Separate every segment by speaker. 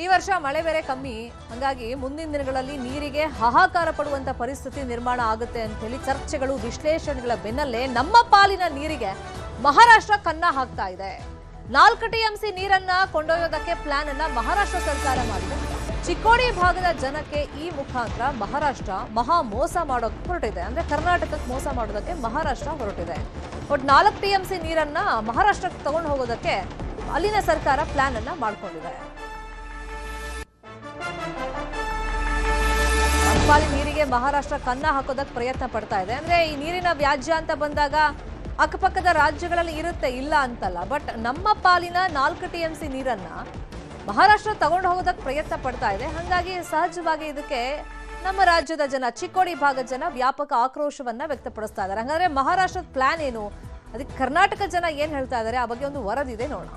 Speaker 1: ಈ ವರ್ಷ ಮಳೆ ಬೇರೆ ಕಮ್ಮಿ, ಹಾಗಾಗಿ ಮುಂದಿನ ದಿನಗಳಲ್ಲಿ ನೀರಿಗೆ ಹಾಹಾಕಾರ ಪಡುವಂತ ಪರಿಸ್ಥಿತಿ ನಿರ್ಮಾಣ ಆಗುತ್ತೆ ಅಂತ ಹೇಳಿ ಚರ್ಚೆಗಳು ವಿಶ್ಲೇಷಣೆಗಳ ಬೆನ್ನಲ್ಲೇ ನಮ್ಮ ಪಾಲಿನ ನೀರಿಗೆ ಮಹಾರಾಷ್ಟ್ರ ಕನ್ನ ಹಾಕ್ತಾ ಇದೆ. 4 TMC ನೀರನ್ನ ಕೊಂಡೊಯ್ಯೋದಕ್ಕೆ ಪ್ಲಾನ್ ಅನ್ನ ಮಹಾರಾಷ್ಟ್ರ ಸರ್ಕಾರ ಮಾಡಿದೆ. ಚಿಕ್ಕೋಡಿ ಭಾಗದ ಜನಕ್ಕೆ ಈ ಮುಖಾಂತರ ಮಹಾರಾಷ್ಟ್ರ ಮಹಾ ಮೋಸ ಮಾಡೋಕೆ ಹೊರಟಿದೆ. ಅಂದ್ರೆ ಕರ್ನಾಟಕಕ್ಕೆ ಮೋಸ ಮಾಡೋದಕ್ಕೆ ಮಹಾರಾಷ್ಟ್ರ ಹೊರಟಿದೆ. ಒಟ್ಟು 4 TMC ನೀರನ್ನ ಮಹಾರಾಷ್ಟ್ರಕ್ಕೆ ತಗೊಂಡು ಹೋಗೋದಕ್ಕೆ ಅಲ್ಲಿನ ಸರ್ಕಾರ ಪ್ಲಾನ್ ಅನ್ನ ಮಾಡ್ಕೊಂಡಿದೆ. ಪಾಲಿ ನೀರಿಗೆ ಮಹಾರಾಷ್ಟ್ರ ಕನ್ನ ಹಾಕೋದಕ್ಕೆ ಪ್ರಯತ್ನ ಪಡ್ತಾ ಇದೆ. ಅಂದ್ರೆ ಈ ನೀರಿನ ವ್ಯಾಜ್ಯ ಅಂತ ಬಂದಾಗ ಅಕ್ಕಪಕ್ಕದ ರಾಜ್ಯಗಳಲ್ಲಿ ಇರುತ್ತೆ, ಇಲ್ಲ ಅಂತಲ್ಲ. ಬಟ್ ನಮ್ಮ ಪಾಲಿನ 4 TMC ನೀರನ್ನ ಮಹಾರಾಷ್ಟ್ರ ತಗೊಂಡು ಹೋಗೋದಕ್ಕೆ ಪ್ರಯತ್ನ ಪಡ್ತಾ ಇದೆ. ಹಾಗಾಗಿ ಸಹಜವಾಗಿ ಇದಕ್ಕೆ ನಮ್ಮ ರಾಜ್ಯದ ಜನ, ಚಿಕ್ಕೋಡಿ ಭಾಗದ ಜನ ವ್ಯಾಪಕ ಆಕ್ರೋಶವನ್ನ ವ್ಯಕ್ತಪಡಿಸ್ತಾ ಇದ್ದಾರೆ. ಹಾಗಾದ್ರೆ ಮಹಾರಾಷ್ಟ್ರದ ಪ್ಲಾನ್ ಏನು, ಅದಕ್ಕೆ ಕರ್ನಾಟಕ ಜನ ಏನ್ ಹೇಳ್ತಾ ಇದ್ದಾರೆ, ಆ ಬಗ್ಗೆ ಒಂದು ವರದಿದೆ, ನೋಡೋಣ.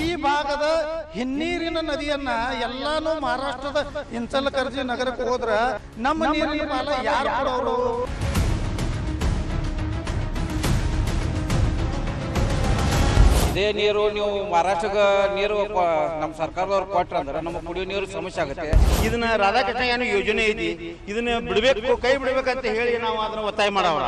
Speaker 2: ಈ ಭಾಗದ ಹಿನ್ನೀರಿನ ನದಿಯನ್ನ ಎಲ್ಲಾನು ಮಹಾರಾಷ್ಟ್ರದ ಇಂಚಲಕರ್ಜಿ ನಗರಕ್ಕೆ ಹೋದ್ರ ನಮ್ಮ ನೀರಿನ ಪಾಲ ಯಾರು ಕೊಡೋರು?
Speaker 3: ಇದೇ ನೀರು ನೀವು ಮಹಾರಾಷ್ಟ್ರಕ್ಕೆ ನೀರು ನಮ್ಮ ಸರ್ಕಾರದವ್ರು ಕೊಟ್ರ ಅಂದ್ರೆ ನಮ್ಮ ಕುಡಿಯೋ ನೀರು ಸಮಸ್ಯೆ ಆಗುತ್ತೆ.
Speaker 4: ಇದನ್ನ ರಾಧಾಕೃಷ್ಣ ಏನು ಯೋಜನೆ ಐತಿ, ಇದನ್ನ ಬಿಡಬೇಕು, ಕೈ ಬಿಡಬೇಕಂತ ಹೇಳಿ ನಾವು ಅದನ್ನ ಒತ್ತಾಯ ಮಾಡವ್ರ.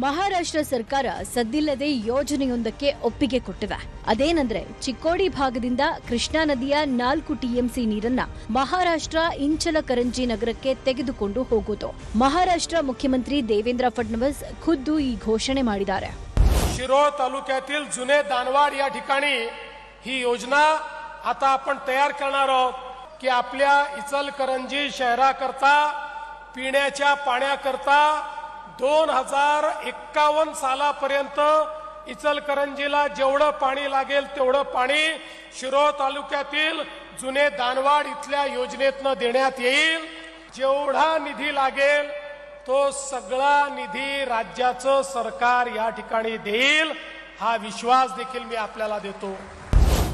Speaker 5: ಮಹಾರಾಷ್ಟ್ರ ಸರ್ಕಾರ ಸದ್ದಿಲ್ಲದೆ ಯೋಜನೆಯೊಂದಕ್ಕೆ ಒಪ್ಪಿಗೆ ಕೊಟ್ಟಿದೆ. ಅದೇನಂದ್ರೆ ಚಿಕ್ಕೋಡಿ ಭಾಗದಿಂದ ಕೃಷ್ಣಾ ನದಿಯ 4 TMC ನೀರನ್ನ ಮಹಾರಾಷ್ಟ್ರ ಇಂಚಲಕರಂಜಿ ನಗರಕ್ಕೆ ತೆಗೆದುಕೊಂಡು ಹೋಗುವುದು. ಮಹಾರಾಷ್ಟ್ರ ಮುಖ್ಯಮಂತ್ರಿ देवेंद्र फडणवीस ಖುದ್ದು ಈ ಘೋಷಣೆ ಮಾಡಿದ್ದಾರೆ.
Speaker 6: शिरोळ तालुक्यातील जुने दानवाड या ठिकाणी ही योजना आता आपण तयार करणार आहोत की आपल्या इचलकरंजी शहराकरता पिण्याच्या पाण्याकरता 2051 सालापर्यंत इचलकरंजीला जेवढं पाणी लागेल तेवढं पाणी शिरोळ तालुक्यातील जुने दानवाड इथल्या योजनेतनं देण्यात येईल. जेवढा निधी लागेल तो सगळा निधी राज्याचं सरकार या ठिकाणी देईल, हा विश्वास देखील मी आपल्याला देतो.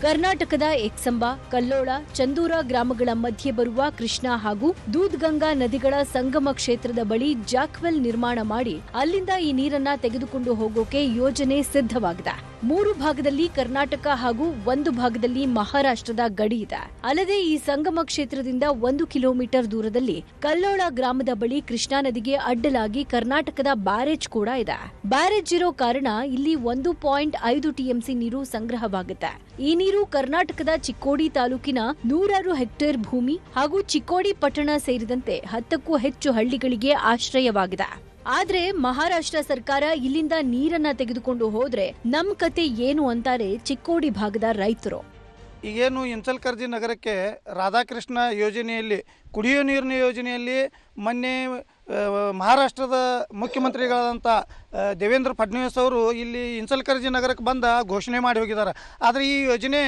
Speaker 5: ಕರ್ನಾಟಕದ ಎಕ್ಸಂಬ, ಕಲ್ಲೋಳ, ಚಂದೂರ ಗ್ರಾಮಗಳ ಮಧ್ಯೆ ಬರುವ ಕೃಷ್ಣಾ ಹಾಗೂ ದೂದ್ಗಂಗಾ ನದಿಗಳ ಸಂಗಮ ಕ್ಷೇತ್ರದ ಬಳಿ ಜಾಕ್ವೆಲ್ ನಿರ್ಮಾಣ ಮಾಡಿ ಅಲ್ಲಿಂದ ಈ ನೀರನ್ನ ತೆಗೆದುಕೊಂಡು ಹೋಗೋಕೆ ಯೋಜನೆ ಸಿದ್ಧವಾಗಿದೆ. 3 ಭಾಗದಲ್ಲಿ ಕರ್ನಾಟಕ ಹಾಗೂ 1 ಭಾಗದಲ್ಲಿ ಮಹಾರಾಷ್ಟ್ರದ ಗಡಿ ಇದೆ. ಅಲ್ಲದೆ ಈ ಸಂಗಮ ಕ್ಷೇತ್ರದಿಂದ 1 ಕಿಲೋಮೀಟರ್ ದೂರದಲ್ಲಿ ಕಲ್ಲೋಳ ಗ್ರಾಮದ ಬಳಿ ಕೃಷ್ಣಾ ನದಿಗೆ ಅಡ್ಡಲಾಗಿ ಕರ್ನಾಟಕದ ಬ್ಯಾರೇಜ್ ಕೂಡ ಇದೆ. ಬ್ಯಾರೇಜ್ ಇರೋ ಕಾರಣ ಇಲ್ಲಿ 1.5 TMC ನೀರು ಸಂಗ್ರಹವಾಗುತ್ತೆ. ಈ ನೀರು ಕರ್ನಾಟಕದ ಚಿಕ್ಕೋಡಿ ತಾಲೂಕಿನ 100 ಹೆಕ್ಟೇರ್ ಭೂಮಿ ಹಾಗೂ ಚಿಕ್ಕೋಡಿ ಪಟ್ಟಣ ಸೇರಿದಂತೆ 10ಕ್ಕೂ ಹೆಚ್ಚು ಹಳ್ಳಿಗಳಿಗೆ ಆಶ್ರಯವಾಗಿದೆ. ಆದ್ರೆ ಮಹಾರಾಷ್ಟ್ರ ಸರ್ಕಾರ ಇಲ್ಲಿಂದ ನೀರನ್ನ ತೆಗೆದುಕೊಂಡು ಹೋದ್ರೆ ನಮ್ ಕತೆ ಏನು ಅಂತಾರೆ ಚಿಕ್ಕೋಡಿ ಭಾಗದ ರೈತರು.
Speaker 2: ಈಗೇನು ಇಂಚಲಕರ್ಜಿ ನಗರಕ್ಕೆ ರಾಧಾಕೃಷ್ಣ ಯೋಜನೆಯಲ್ಲಿ, ಕುಡಿಯೋ ನೀರಿನ ಯೋಜನೆಯಲ್ಲಿ ಮೊನ್ನೆ ಮಹಾರಾಷ್ಟ್ರದ ಮುಖ್ಯಮಂತ್ರಿಗಳಾದಂಥ ದೇವೇಂದ್ರ ಫಡ್ನವೀಸ್ ಅವರು ಇಲ್ಲಿ ಇಂಚಲಕರ್ಜಿ ನಗರಕ್ಕೆ ಬಂದ ಘೋಷಣೆ ಮಾಡಿ ಹೋಗಿದ್ದಾರೆ. ಆದರೆ ಈ ಯೋಜನೆ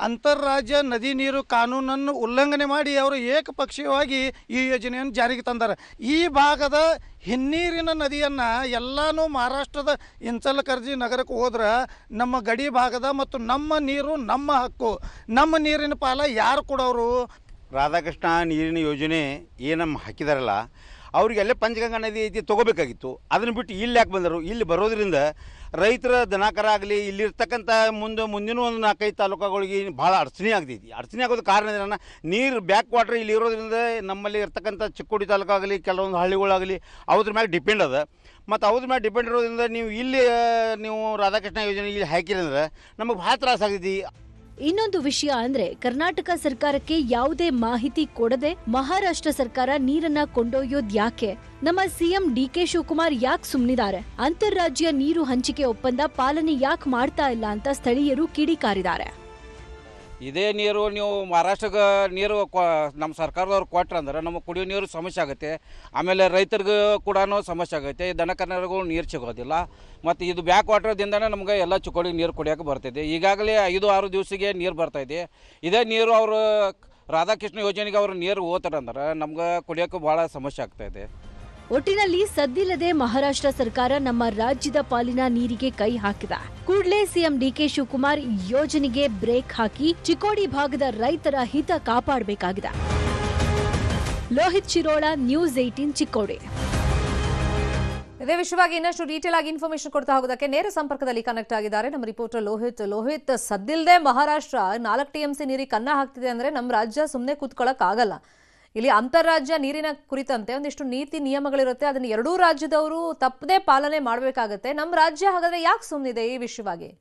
Speaker 2: ಅಂತಾರಾಜ್ಯ ನದಿ ನೀರು ಕಾನೂನನ್ನು ಉಲ್ಲಂಘನೆ ಮಾಡಿ ಅವರು ಏಕಪಕ್ಷೀಯವಾಗಿ ಈ ಯೋಜನೆಯನ್ನು ಜಾರಿಗೆ ತಂದಾರೆ. ಈ ಭಾಗದ ಹಿನ್ನೀರಿನ ನದಿಯನ್ನು ಎಲ್ಲಾನು ಮಹಾರಾಷ್ಟ್ರದ ಇಂಚಲಕರ್ಜಿ ನಗರಕ್ಕೆ ಹೋದ್ರೆ ನಮ್ಮ ಗಡಿ ಭಾಗದ ಮತ್ತು ನಮ್ಮ ನೀರು ನಮ್ಮ ಹಕ್ಕು, ನಮ್ಮ ನೀರಿನ ಪಾಲ ಯಾರು ಕೊಡೋರು?
Speaker 4: ರಾಧಾಕೃಷ್ಣ ನೀರಿನ ಯೋಜನೆ ಏನಮ್ಮ ಹಾಕಿದಾರಲ್ಲ, ಅವ್ರಿಗೆ ಅಲ್ಲೇ ಪಂಚಗಂಗಾ ನದಿ ಐತಿ ತೊಗೋಬೇಕಾಗಿತ್ತು. ಅದನ್ನು ಬಿಟ್ಟು ಇಲ್ಲಿ ಯಾಕೆ ಬಂದರು? ಇಲ್ಲಿ ಬರೋದ್ರಿಂದ ರೈತರ ದನಕರ ಆಗಲಿ, ಇಲ್ಲಿರ್ತಕ್ಕಂಥ ಮುಂದಿನ ಒಂದು 4-5 ತಾಲೂಕುಗಳಿಗೆ ಭಾಳ ಅಡಚಣೆ ಆಗ್ತೈತಿ. ಅಡಚಣೆ ಆಗೋದು ಕಾರಣ ಏನನ್ನ, ನೀರು ಬ್ಯಾಕ್ ವಾಟ್ರ್ ಇಲ್ಲಿ ಇರೋದ್ರಿಂದ ನಮ್ಮಲ್ಲಿ ಇರ್ತಕ್ಕಂಥ ಚಿಕ್ಕೋಡಿ ತಾಲೂಕಾಗಲಿ, ಕೆಲವೊಂದು ಹಳ್ಳಿಗಳಾಗಲಿ ಅವ್ರ ಮ್ಯಾಲೆ ಡಿಪೆಂಡ್ ಅದ. ಮತ್ತು ಅವ್ರ ಮ್ಯಾಲೆ ಡಿಪೆಂಡ್ ಇರೋದ್ರಿಂದ ನೀವು ರಾಧಾಕೃಷ್ಣ ಯೋಜನೆ ಇಲ್ಲಿ ಹಾಕಿರಂದ್ರೆ ನಮಗೆ ಭಾಳ ತ್ರಾಸ ಆಗ್ತೈತಿ.
Speaker 5: ಇನ್ನೊಂದು ವಿಷಯ ಅಂದ್ರೆ ಕರ್ನಾಟಕ ಸರ್ಕಾರಕ್ಕೆ ಯಾವುದೇ ಮಾಹಿತಿ ಕೊಡದೆ ಮಹಾರಾಷ್ಟ್ರ ಸರ್ಕಾರ ನೀರನ್ನ ಕೊಂಡೊಯ್ಯೋದ್ ಯಾಕೆ? ನಮ್ಮ ಸಿಎಂ DK ಶಿವಕುಮಾರ್ ಯಾಕೆ ಸುಮ್ನಿದ್ದಾರೆ? ಅಂತಾರಾಜ್ಯ ನೀರು ಹಂಚಿಕೆ ಒಪ್ಪಂದ ಪಾಲನೆ ಯಾಕೆ ಮಾಡ್ತಾ ಇಲ್ಲ ಅಂತ ಸ್ಥಳೀಯರು ಕಿಡಿಕಾರಿದ್ದಾರೆ.
Speaker 3: ಇದೇ ನೀರು ನೀವು ಮಹಾರಾಷ್ಟ್ರಕ್ಕೆ ನೀರು ನಮ್ಮ ಸರ್ಕಾರದವ್ರು ಕೊಟ್ರ ಅಂದ್ರೆ ನಮಗೆ ಕುಡಿಯೋ ನೀರು ಸಮಸ್ಯೆ ಆಗುತ್ತೆ. ಆಮೇಲೆ ರೈತರಿಗೂ ಕೂಡ ಸಮಸ್ಯೆ ಆಗುತ್ತೆ. ದನಕರಗಳಿಗೂ ನೀರು ಸಿಗೋದಿಲ್ಲ. ಮತ್ತು ಇದು ಬ್ಯಾಕ್ ವಾಟರ್ದಿಂದನೇ ನಮ್ಗೆ ಎಲ್ಲ ಚಿಕ್ಕೋಡಿ ನೀರು ಕುಡಿಯೋಕೆ ಬರ್ತಿದೆ. ಈಗಾಗಲೇ 5-6 ದಿವಸಿಗೆ ನೀರು ಬರ್ತಾಯಿದೆ. ಇದೇ ನೀರು ಅವರು ರಾಧಾಕೃಷ್ಣ ಯೋಜನೆಗೆ ಅವರು ನೀರು ಹೋಗ್ತಾರಂದ್ರೆ ನಮ್ಗೆ ಕುಡಿಯೋಕೆ ಭಾಳ ಸಮಸ್ಯೆ ಆಗ್ತಾಯಿದೆ.
Speaker 5: ಒಟ್ಟಿನಲ್ಲಿ ಸದ್ದಿಲ್ಲದೆ ಮಹಾರಾಷ್ಟ್ರ ಸರ್ಕಾರ ನಮ್ಮ ರಾಜ್ಯದ ಪಾಲಿನ ನೀರಿಗೆ ಕೈ ಹಾಕಿದೆ. ಕೂಡಲೇ ಸಿಎಂ DK ಶಿವಕುಮಾರ್ ಯೋಜನೆಗೆ ಬ್ರೇಕ್ ಹಾಕಿ ಚಿಕ್ಕೋಡಿ ಭಾಗದ ರೈತರ ಹಿತ ಕಾಪಾಡಬೇಕಾಗಿದೆ. ಲೋಹಿತ್ ಶಿರೋಳ, ನ್ಯೂಸ್ 18 ಚಿಕ್ಕೋಡಿ.
Speaker 1: ಇದೇ ವಿಷಯವಾಗಿ ಇನ್ನಷ್ಟು ಡೀಟೇಲ್ ಆಗಿ ಇನ್ಫಾರ್ಮೇಶನ್ ಕೊಡ್ತಾ ಹೋಗೋದಕ್ಕೆ ನೇರ ಸಂಪರ್ಕದಲ್ಲಿ ಕನೆಕ್ಟ್ ಆಗಿದ್ದಾರೆ ನಮ್ಮ ರಿಪೋರ್ಟರ್ ಲೋಹಿತ್. ಸದ್ದಿಲ್ಲದೆ ಮಹಾರಾಷ್ಟ್ರ 4 TMC ನೀರಿಗೆ ಕನ್ನ ಹಾಕ್ತಿದೆ ಅಂದ್ರೆ ನಮ್ಮ ರಾಜ್ಯ ಸುಮ್ಮನೆ ಕೂತ್ಕೊಳ್ಳೋಕೆ ಆಗಲ್ಲ. ಇಲ್ಲಿ ಅಂತಾರಾಜ್ಯ ನೀರಿನ ಕುರಿತಂತೆ ಒಂದಿಷ್ಟು ನೀತಿ ನಿಯಮಗಳಿರುತ್ತೆ, ಅದನ್ನ ಎರಡೂ ರಾಜ್ಯದವರು ತಪ್ಪದೇ ಪಾಲನೆ ಮಾಡಬೇಕಾಗತ್ತೆ. ನಮ್ಮ ರಾಜ್ಯ ಹಾಗಾದ್ರೆ ಯಾಕೆ ಸುಮ್ಮನಿದೆ ಈ ವಿಷಯವಾಗಿ?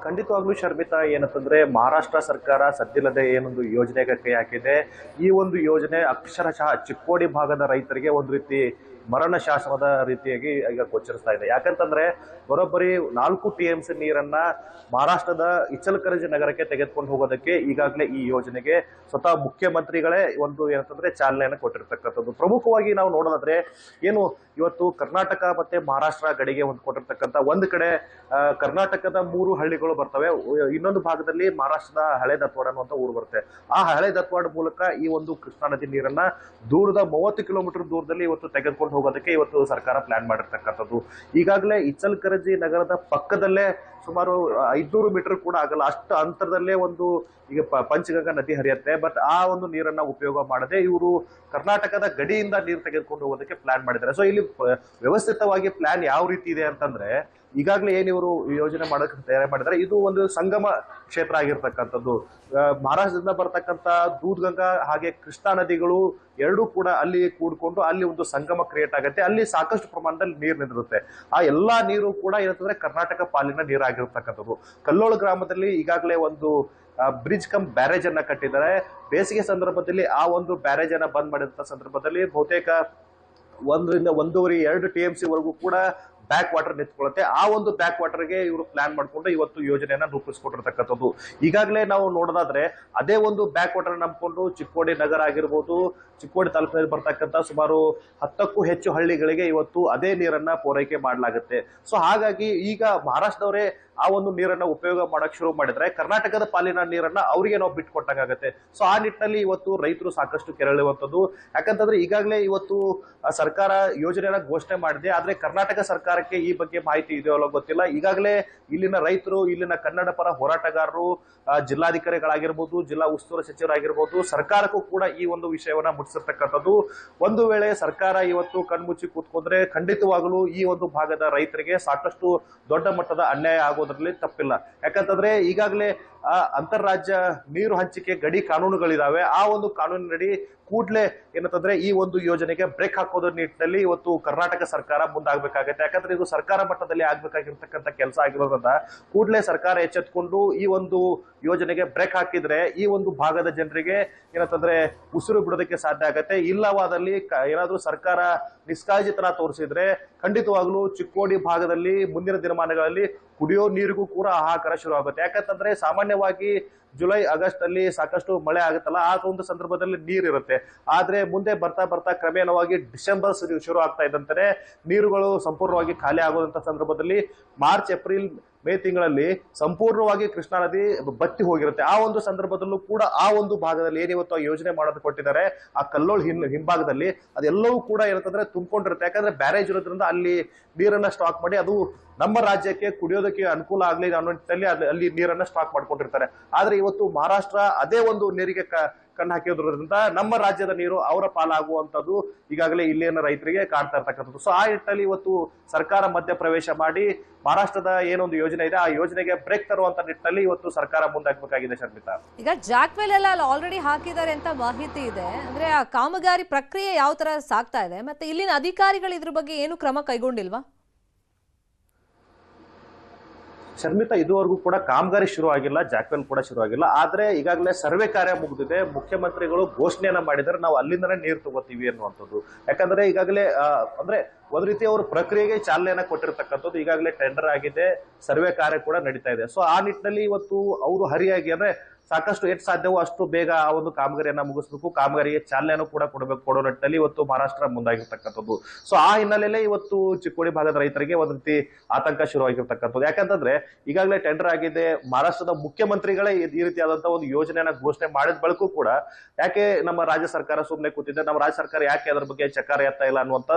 Speaker 7: ಖಂಡಿತವಾಗ್ಲೂ ಶರ್ಮಿತಾ, ಏನಂತಂದ್ರೆ ಮಹಾರಾಷ್ಟ್ರ ಸರ್ಕಾರ ಸದ್ದಿಲ್ಲದೆ ಏನೊಂದು ಯೋಜನೆಗೆ ಕೈ ಹಾಕಿದೆ. ಈ ಒಂದು ಯೋಜನೆ ಅಕ್ಷರಶಃ ಚಿಕ್ಕೋಡಿ ಭಾಗದ ರೈತರಿಗೆ ಒಂದು ರೀತಿ ಮರಣ ಶಾಸನದ ರೀತಿಯಾಗಿ ಈಗ ಗೋಚರಿಸ್ತಾ ಇದೆ. ಯಾಕಂತಂದ್ರೆ ಬರೋಬ್ಬರಿ 4 TMC ನೀರನ್ನ ಮಹಾರಾಷ್ಟ್ರದ ಇಚಲಕರಂಜಿ ನಗರಕ್ಕೆ ತೆಗೆದುಕೊಂಡು ಹೋಗೋದಕ್ಕೆ ಈಗಾಗಲೇ ಈ ಯೋಜನೆಗೆ ಸ್ವತಃ ಮುಖ್ಯಮಂತ್ರಿಗಳೇ ಒಂದು ಏನಂತಂದ್ರೆ ಚಾಲನೆಯನ್ನು ಕೊಟ್ಟಿರ್ತಕ್ಕಂಥದ್ದು. ಪ್ರಮುಖವಾಗಿ ನಾವು ನೋಡೋದಾದ್ರೆ ಏನು ಇವತ್ತು ಕರ್ನಾಟಕ ಮತ್ತೆ ಮಹಾರಾಷ್ಟ್ರ ಗಡಿಗೆ ಹೊಂದ್ಕೊಂಡಿರ್ತಕ್ಕಂಥ ಒಂದು ಕಡೆ ಕರ್ನಾಟಕದ 3 ಹಳ್ಳಿಗಳು ಬರ್ತವೆ, ಇನ್ನೊಂದು ಭಾಗದಲ್ಲಿ ಮಹಾರಾಷ್ಟ್ರದ ಹಳೆ ದತ್ವಾಡ ಅನ್ನುವಂಥ ಊರು ಬರುತ್ತೆ. ಆ ಹಳೆ ದತ್ವಾಡ ಮೂಲಕ ಈ ಒಂದು ಕೃಷ್ಣಾ ನದಿ ನೀರನ್ನ ದೂರದ 30 ಕಿಲೋಮೀಟರ್ ದೂರದಲ್ಲಿ ಇವತ್ತು ತೆಗೆದುಕೊಂಡು ಹೋಗೋದಕ್ಕೆ ಇವತ್ತು ಸರ್ಕಾರ ಪ್ಲಾನ್ ಮಾಡಿರ್ತಕ್ಕಂಥದ್ದು. ಈಗಾಗಲೇ ಇಚಲಕರಂಜಿ ನಗರದ ಪಕ್ಕದಲ್ಲೇ ಸುಮಾರು 500 ಮೀಟರ್ ಕೂಡ ಆಗಲ್ಲ ಅಷ್ಟು ಅಂತರದಲ್ಲೇ ಒಂದು ಈಗ ಪಂಚಗಂಗಾ ನದಿ ಹರಿಯುತ್ತೆ. ಬಟ್ ಆ ಒಂದು ನೀರನ್ನ ಉಪಯೋಗ ಮಾಡದೆ ಇವರು ಕರ್ನಾಟಕದ ಗಡಿಯಿಂದ ನೀರು ತೆಗೆದುಕೊಂಡು ಹೋಗೋದಕ್ಕೆ ಪ್ಲಾನ್ ಮಾಡಿದ್ದಾರೆ. ಸೊ ಇಲ್ಲಿ ವ್ಯವಸ್ಥಿತವಾಗಿ ಪ್ಲಾನ್ ಯಾವ ರೀತಿ ಇದೆ ಅಂತಂದ್ರೆ, ಈಗಾಗಲೇ ಏನ್ ಇವರು ಯೋಜನೆ ಮಾಡೋಕೆ ತಯಾರಿ ಮಾಡಿದ್ದಾರೆ, ಇದು ಒಂದು ಸಂಗಮ ಕ್ಷೇತ್ರ ಆಗಿರ್ತಕ್ಕಂಥದ್ದು. ಮಹಾರಾಷ್ಟ್ರದಿಂದ ಬರ್ತಕ್ಕಂಥ ದೂದ್ಗಂಗಾ ಹಾಗೆ ಕೃಷ್ಣಾ ನದಿಗಳು ಎರಡೂ ಕೂಡ ಅಲ್ಲಿ ಕೂಡ್ಕೊಂಡು ಅಲ್ಲಿ ಒಂದು ಸಂಗಮ ಕ್ರಿಯೇಟ್ ಆಗುತ್ತೆ. ಅಲ್ಲಿ ಸಾಕಷ್ಟು ಪ್ರಮಾಣದಲ್ಲಿ ನೀರು ನಿಂತಿರುತ್ತೆ. ಆ ಎಲ್ಲಾ ನೀರು ಕೂಡ ಏನಂತಂದ್ರೆ ಕರ್ನಾಟಕ ಪಾಲಿನ ನೀರಾಗಿರ್ತಕ್ಕಂಥದ್ದು. ಕಲ್ಲೋಳ ಗ್ರಾಮದಲ್ಲಿ ಈಗಾಗಲೇ ಒಂದು ಬ್ರಿಡ್ಜ್ ಕಮ್ ಬ್ಯಾರೇಜ್ ಅನ್ನ ಕಟ್ಟಿದ್ದಾರೆ. ಬೇಸಿಗೆ ಸಂದರ್ಭದಲ್ಲಿ ಆ ಒಂದು ಬ್ಯಾರೇಜ್ ಅನ್ನ ಬಂದ್ ಮಾಡಿದಂತ ಸಂದರ್ಭದಲ್ಲಿ ಬಹುತೇಕ 1.5-2 TMC ವರೆಗೂ ಕೂಡ ಬ್ಯಾಕ್ ವಾಟರ್ ನಿಂತ್ಕೊಳ್ಳುತ್ತೆ. ಆ ಒಂದು ಬ್ಯಾಕ್ ವಾಟರ್ಗೆ ಇವರು ಪ್ಲಾನ್ ಮಾಡ್ಕೊಂಡು ಇವತ್ತು ಯೋಜನೆಯನ್ನ ರೂಪಿಸ್ಕೊಟ್ಟಿರ್ತಕ್ಕಂಥದ್ದು. ಈಗಾಗಲೇ ನಾವು ನೋಡೋದಾದ್ರೆ ಅದೇ ಒಂದು ಬ್ಯಾಕ್ ವಾಟರ್ ನಂಬಿಕೊಂಡು ಚಿಕ್ಕೋಡಿ ನಗರ ಆಗಿರ್ಬೋದು, ಚಿಕ್ಕೋಡಿ ತಾಲೂಕಿನಲ್ಲಿ ಬರ್ತಕ್ಕಂಥ ಸುಮಾರು 10ಕ್ಕೂ ಹೆಚ್ಚು ಹಳ್ಳಿಗಳಿಗೆ ಇವತ್ತು ಅದೇ ನೀರನ್ನ ಪೂರೈಕೆ ಮಾಡಲಾಗುತ್ತೆ. ಸೊ ಹಾಗಾಗಿ ಈಗ ಮಹಾರಾಷ್ಟ್ರದವರೇ ಆ ಒಂದು ನೀರನ್ನ ಉಪಯೋಗ ಮಾಡಕ್ ಶುರು ಮಾಡಿದ್ರೆ ಕರ್ನಾಟಕದ ಪಾಲಿನ ನೀರನ್ನ ಅವರಿಗೆ ನಾವು ಬಿಟ್ಕೊಟ್ಟಂಗಾಗತ್ತೆ. ಸೊ ಆ ನಿಟ್ಟಿನಲ್ಲಿ ಇವತ್ತು ರೈತರು ಸಾಕಷ್ಟು ಕೆರಳುವಂಥದ್ದು. ಯಾಕಂತಂದ್ರೆ ಈಗಾಗಲೇ ಇವತ್ತು ಸರ್ಕಾರ ಯೋಜನೆಯನ್ನ ಘೋಷಣೆ ಮಾಡಿದೆ, ಆದ್ರೆ ಕರ್ನಾಟಕ ಸರ್ಕಾರಕ್ಕೆ ಈ ಬಗ್ಗೆ ಮಾಹಿತಿ ಇದೆಯೋ ಗೊತ್ತಿಲ್ಲ. ಈಗಾಗಲೇ ಇಲ್ಲಿನ ರೈತರು, ಇಲ್ಲಿನ ಕನ್ನಡ ಪರ ಹೋರಾಟಗಾರರು, ಜಿಲ್ಲಾಧಿಕಾರಿಗಳಾಗಿರ್ಬೋದು, ಜಿಲ್ಲಾ ಉಸ್ತುವಾರಿ ಸಚಿವರಾಗಿರ್ಬೋದು, ಸರ್ಕಾರಕ್ಕೂ ಕೂಡ ಈ ಒಂದು ವಿಷಯವನ್ನ ಮುಟ್ಟಿಸಿರ್ತಕ್ಕಂಥದ್ದು. ಒಂದು ವೇಳೆ ಸರ್ಕಾರ ಇವತ್ತು ಕಣ್ಮುಚ್ಚಿ ಕೂತ್ಕೊಂಡ್ರೆ ಖಂಡಿತವಾಗಲೂ ಈ ಒಂದು ಭಾಗದ ರೈತರಿಗೆ ಸಾಕಷ್ಟು ದೊಡ್ಡ ಮಟ್ಟದ ಅನ್ಯಾಯ ಆಗೋದ್ರಲ್ಲಿ ತಪ್ಪಿಲ್ಲ. ಯಾಕಂತಂದ್ರೆ ಈಗಾಗಲೇ ಅಂತಾರಾಜ್ಯ ನೀರು ಹಂಚಿಕೆ ಗಡಿ ಕಾನೂನುಗಳಿದಾವೆ. ಆ ಒಂದು ಕಾನೂನಿನಡಿ ಕೂಡ್ಲೆ ಏನಂತಂದ್ರೆ ಈ ಒಂದು ಯೋಜನೆಗೆ ಬ್ರೇಕ್ ಹಾಕೋದ್ರ ನಿಟ್ಟಿನಲ್ಲಿ ಇವತ್ತು ಕರ್ನಾಟಕ ಸರ್ಕಾರ ಮುಂದಾಗಬೇಕಾಗತ್ತೆ. ಯಾಕಂದ್ರೆ ಇದು ಸರ್ಕಾರ ಮಟ್ಟದಲ್ಲಿ ಆಗ್ಬೇಕಾಗಿರ್ತಕ್ಕಂಥ ಕೆಲಸ ಆಗಿರೋದ್ರಿಂದ ಕೂಡ್ಲೆ ಸರ್ಕಾರ ಎಚ್ಚೆತ್ಕೊಂಡು ಈ ಒಂದು ಯೋಜನೆಗೆ ಬ್ರೇಕ್ ಹಾಕಿದ್ರೆ ಈ ಒಂದು ಭಾಗದ ಜನರಿಗೆ ಏನಂತಂದ್ರೆ ಉಸಿರು ಬಿಡೋದಕ್ಕೆ ಸಾಧ್ಯ ಆಗತ್ತೆ. ಇಲ್ಲವಾದಲ್ಲಿ ಏನಾದ್ರೂ ಸರ್ಕಾರ ನಿಷ್ಕಾಳಜಿತನ ತೋರಿಸಿದ್ರೆ ಖಂಡಿತವಾಗ್ಲೂ ಚಿಕ್ಕೋಡಿ ಭಾಗದಲ್ಲಿ ಮುಂದಿನ ದಿನಮಾನಗಳಲ್ಲಿ ಕುಡಿಯೋ ನೀರಿಗೂ ಕೂಡ ಹಾಹಾಕಾರ ಶುರು ಆಗುತ್ತೆ. ಯಾಕಂತಂದ್ರೆ ಸಾಮಾನ್ಯವಾಗಿ ಜುಲೈ ಆಗಸ್ಟ್ ಅಲ್ಲಿ ಸಾಕಷ್ಟು ಮಳೆ ಆಗುತ್ತಲ್ಲ, ಆ ಒಂದು ಸಂದರ್ಭದಲ್ಲಿ ನೀರಿರುತ್ತೆ. ಆದ್ರೆ ಮುಂದೆ ಬರ್ತಾ ಬರ್ತಾ ಕ್ರಮೇಣವಾಗಿ ಡಿಸೆಂಬರ್ ಶುರು ಆಗ್ತಾ ಇದ್ದಂತೆ ನೀರುಗಳು ಸಂಪೂರ್ಣವಾಗಿ ಖಾಲಿ ಆಗುವಂತ ಸಂದರ್ಭದಲ್ಲಿ ಮಾರ್ಚ್, ಏಪ್ರಿಲ್, ಮೇ ತಿಂಗಳಲ್ಲಿ ಸಂಪೂರ್ಣವಾಗಿ ಕೃಷ್ಣಾ ನದಿ ಬತ್ತಿ ಹೋಗಿರುತ್ತೆ. ಆ ಒಂದು ಸಂದರ್ಭದಲ್ಲೂ ಕೂಡ ಆ ಒಂದು ಭಾಗದಲ್ಲಿ ಏನಿವತ್ತು ಯೋಜನೆ ಮಾಡೋದು ಕೊಟ್ಟಿದ್ದಾರೆ, ಆ ಕಲ್ಲೋಳ್ ಹಿಂಭಾಗದಲ್ಲಿ ಅದೆಲ್ಲವೂ ಕೂಡ ಏನಂತಂದ್ರೆ ತುಂಬಿಕೊಂಡಿರುತ್ತೆ. ಯಾಕಂದ್ರೆ ಬ್ಯಾರೇಜ್ ಇರೋದ್ರಿಂದ ಅಲ್ಲಿ ನೀರನ್ನ ಸ್ಟಾಕ್ ಮಾಡಿ ಅದು ನಮ್ಮ ರಾಜ್ಯಕ್ಕೆ ಕುಡಿಯೋದಕ್ಕೆ ಅನುಕೂಲ ಆಗ್ಲಿ ಅನ್ನೋ ನಿಟ್ಟಿನಲ್ಲಿ ಅಲ್ಲಿ ನೀರನ್ನ ಸ್ಟಾಕ್ ಮಾಡ್ಕೊಂಡಿರ್ತಾರೆ. ಆದ್ರೆ ಇವತ್ತು ಮಹಾರಾಷ್ಟ್ರ ಅದೇ ಒಂದು ನೀರಿಗೆ ಕಣ್ಣು ಹಾಕಿರೋದ್ರಿಂದ ನಮ್ಮ ರಾಜ್ಯದ ನೀರು ಅವರ ಪಾಲಾಗುವಂತದ್ದು ಈಗಾಗಲೇ ಇಲ್ಲಿನ ರೈತರಿಗೆ ಕಾಣ್ತಾ ಇರ್ತಕ್ಕಂಥದ್ದು. ಸೊ ಆ ನಿಟ್ಟಿನಲ್ಲಿ ಇವತ್ತು ಸರ್ಕಾರ ಮಧ್ಯ ಪ್ರವೇಶ ಮಾಡಿ ಮಹಾರಾಷ್ಟ್ರದ ಏನೊಂದು ಯೋಜನೆ ಇದೆ ಆ ಯೋಜನೆಗೆ ಬ್ರೇಕ್ ತರುವಂತ ನಿಟ್ಟಿನಲ್ಲಿ ಇವತ್ತು ಸರ್ಕಾರ ಮುಂದಾಗಬೇಕಾಗಿದೆ. ಶರ್ಮಿತಾ,
Speaker 1: ಈಗ ಜಾಕ್ವೆಲ್ ಎಲ್ಲ ಆಲ್ರೆಡಿ ಹಾಕಿದ್ದಾರೆ ಅಂತ ಮಾಹಿತಿ ಇದೆ. ಅಂದ್ರೆ ಆ ಕಾಮಗಾರಿ ಪ್ರಕ್ರಿಯೆ ಯಾವ ತರ ಸಾಗ್ತಾ ಇದೆ, ಮತ್ತೆ ಇಲ್ಲಿನ ಅಧಿಕಾರಿಗಳು ಇದ್ರ ಬಗ್ಗೆ ಏನು ಕ್ರಮ ಕೈಗೊಂಡಿಲ್ವಾ?
Speaker 7: ಶರ್ಮಿತಾ, ಇದುವರೆಗೂ ಕೂಡ ಕಾಮಗಾರಿ ಶುರು ಆಗಿಲ್ಲ, ಜಾಕ್ವೆಲ್ ಕೂಡ ಶುರು ಆಗಿಲ್ಲ. ಆದ್ರೆ ಈಗಾಗಲೇ ಸರ್ವೆ ಕಾರ್ಯ ಮುಗಿದಿದೆ. ಮುಖ್ಯಮಂತ್ರಿಗಳು ಘೋಷಣೆಯನ್ನ ಮಾಡಿದರೆ ನಾವು ಅಲ್ಲಿಂದನೇ ನೀರು ತಗೋತೀವಿ ಅನ್ನುವಂಥದ್ದು. ಯಾಕಂದ್ರೆ ಈಗಾಗಲೇ ಅಂದ್ರೆ ಒಂದ್ ರೀತಿ ಅವರು ಪ್ರಕ್ರಿಯೆಗೆ ಚಾಲನೆಯನ್ನ ಕೊಟ್ಟಿರ್ತಕ್ಕಂಥದ್ದು. ಈಗಾಗಲೇ ಟೆಂಡರ್ ಆಗಿದೆ, ಸರ್ವೆ ಕಾರ್ಯ ಕೂಡ ನಡೀತಾ ಇದೆ. ಸೊ ಆ ನಿಟ್ಟಿನಲ್ಲಿ ಇವತ್ತು ಅವರು ಹರಿಯಾಗಿ ಅಂದ್ರೆ ಸಾಕಷ್ಟು ಎಷ್ಟು ಸಾಧ್ಯವೋ ಅಷ್ಟು ಬೇಗ ಆ ಒಂದು ಕಾಮಗಾರಿಯನ್ನ ಮುಗಿಸ್ಬೇಕು, ಕಾಮಗಾರಿಗೆ ಚಾಲನೆಯನ್ನು ಕೂಡ ಕೊಡೋ ನಿಟ್ಟಿನಲ್ಲಿ ಇವತ್ತು ಮಹಾರಾಷ್ಟ್ರ ಮುಂದಾಗಿರ್ತಕ್ಕಂಥದ್ದು. ಸೊ ಆ ಹಿನ್ನೆಲೆಯಲ್ಲೇ ಇವತ್ತು ಚಿಕ್ಕೋಡಿ ಭಾಗದ ರೈತರಿಗೆ ಒಂದ್ ರೀತಿ ಆತಂಕ ಶುರುವಾಗಿರ್ತಕ್ಕಂಥದ್ದು. ಯಾಕಂತಂದ್ರೆ ಈಗಾಗಲೇ ಟೆಂಡರ್ ಆಗಿದೆ, ಮಹಾರಾಷ್ಟ್ರದ ಮುಖ್ಯಮಂತ್ರಿಗಳೇ ಈ ರೀತಿಯಾದಂತಹ ಒಂದು ಯೋಜನೆಯನ್ನ ಘೋಷಣೆ ಮಾಡಿದ ಬಳಿಕೂ ಕೂಡ ಯಾಕೆ ನಮ್ಮ ರಾಜ್ಯ ಸರ್ಕಾರ ಸುಮ್ಮನೆ ಕೂತಿದೆ, ನಮ್ಮ ರಾಜ್ಯ ಸರ್ಕಾರ ಯಾಕೆ ಅದರ ಬಗ್ಗೆ ಚಕಾರ ಎತ್ತಾ ಇಲ್ಲ ಅನ್ನುವಂತ